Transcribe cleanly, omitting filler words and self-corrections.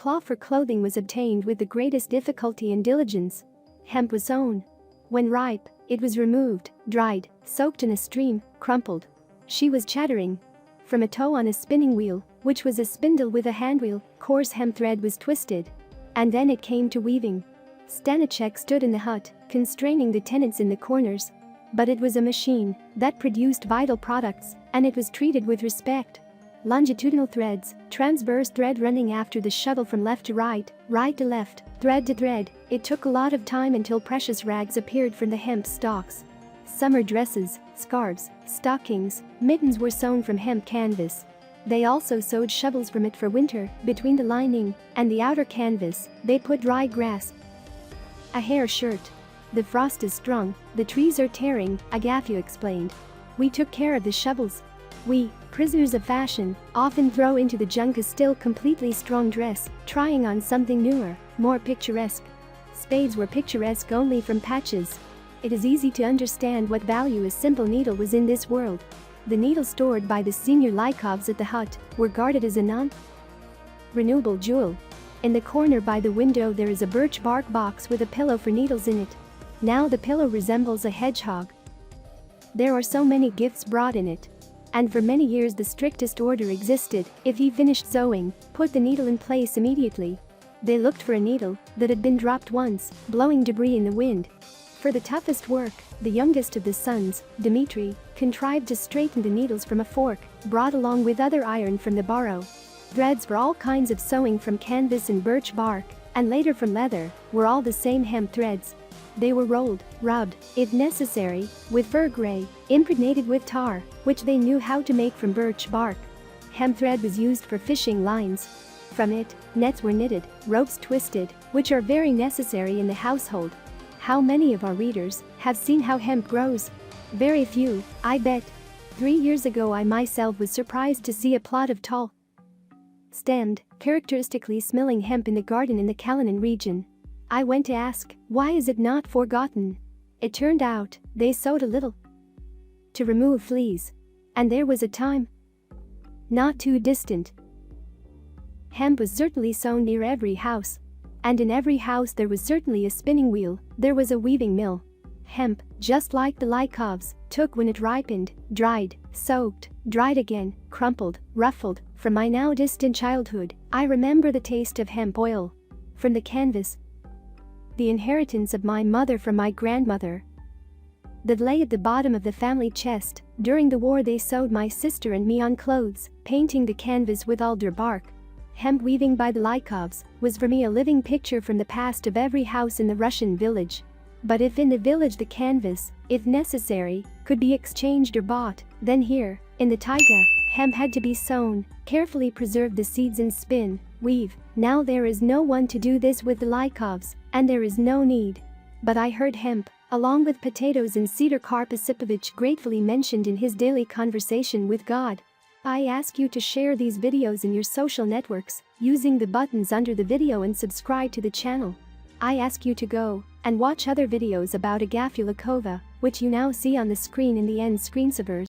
cloth for clothing was obtained with the greatest difficulty and diligence. Hemp was sown. When ripe, it was removed, dried, soaked in a stream, crumpled. She was chattering. From a toe on a spinning wheel, which was a spindle with a handwheel, coarse hemp thread was twisted. And then it came to weaving. Stanicek stood in the hut, constraining the tenants in the corners. But it was a machine that produced vital products, and it was treated with respect. Longitudinal threads, transverse thread running after the shuttle from left to right to left, thread to thread. It took a lot of time until precious rags appeared from the hemp stalks. Summer dresses, scarves, stockings, mittens were sewn from hemp canvas. They also sewed shovels from it for winter. Between the lining and the outer canvas, they put dry grass. A hair shirt. The frost is strong, the trees are tearing, Agafya explained. We took care of the shovels. We, prisoners of fashion, often throw into the junk a still completely strong dress, trying on something newer, more picturesque. Spades were picturesque only from patches. It is easy to understand what value a simple needle was in this world. The needles stored by the senior Lykovs at the hut were guarded as a non-renewable jewel. In the corner by the window there is a birch bark box with a pillow for needles in it. Now the pillow resembles a hedgehog. There are so many gifts brought in it. And for many years the strictest order existed: if he finished sewing, put the needle in place immediately. They looked for a needle that had been dropped once, blowing debris in the wind. For the toughest work, the youngest of the sons, Dmitri, contrived to straighten the needles from a fork, brought along with other iron from the barrow. Threads for all kinds of sewing from canvas and birch bark, and later from leather, were all the same hemp threads. They were rolled, rubbed, if necessary, with fur gray, impregnated with tar, which they knew how to make from birch bark. Hemp thread was used for fishing lines. From it, nets were knitted, ropes twisted, which are very necessary in the household. How many of our readers have seen how hemp grows? Very few, I bet. 3 years ago I myself was surprised to see a plot of tall, stemmed, characteristically smelling hemp in the garden in the Kalinin region. I went to ask, why is it not forgotten? It turned out, they sowed a little to remove fleas. And there was a time not too distant. Hemp was certainly sown near every house. And in every house there was certainly a spinning wheel, there was a weaving mill. Hemp, just like the Lykovs, took when it ripened, dried, soaked, dried again, crumpled, ruffled. From my now distant childhood, I remember the taste of hemp oil. From the canvas, the inheritance of my mother from my grandmother, that lay at the bottom of the family chest. During the war they sewed my sister and me on clothes, painting the canvas with alder bark. Hemp weaving by the Lykovs was for me a living picture from the past of every house in the Russian village. But if in the village the canvas, if necessary, could be exchanged or bought, then here, in the taiga, hemp had to be sown, carefully preserve the seeds and spin, weave. Now there is no one to do this with the Lykovs, and there is no need. But I heard hemp, along with potatoes and cedar Karposipovich gratefully mentioned in his daily conversation with God. I ask you to share these videos in your social networks, using the buttons under the video and subscribe to the channel. I ask you to go and watch other videos about Agafya Lykova, which you now see on the screen in the end screensavers.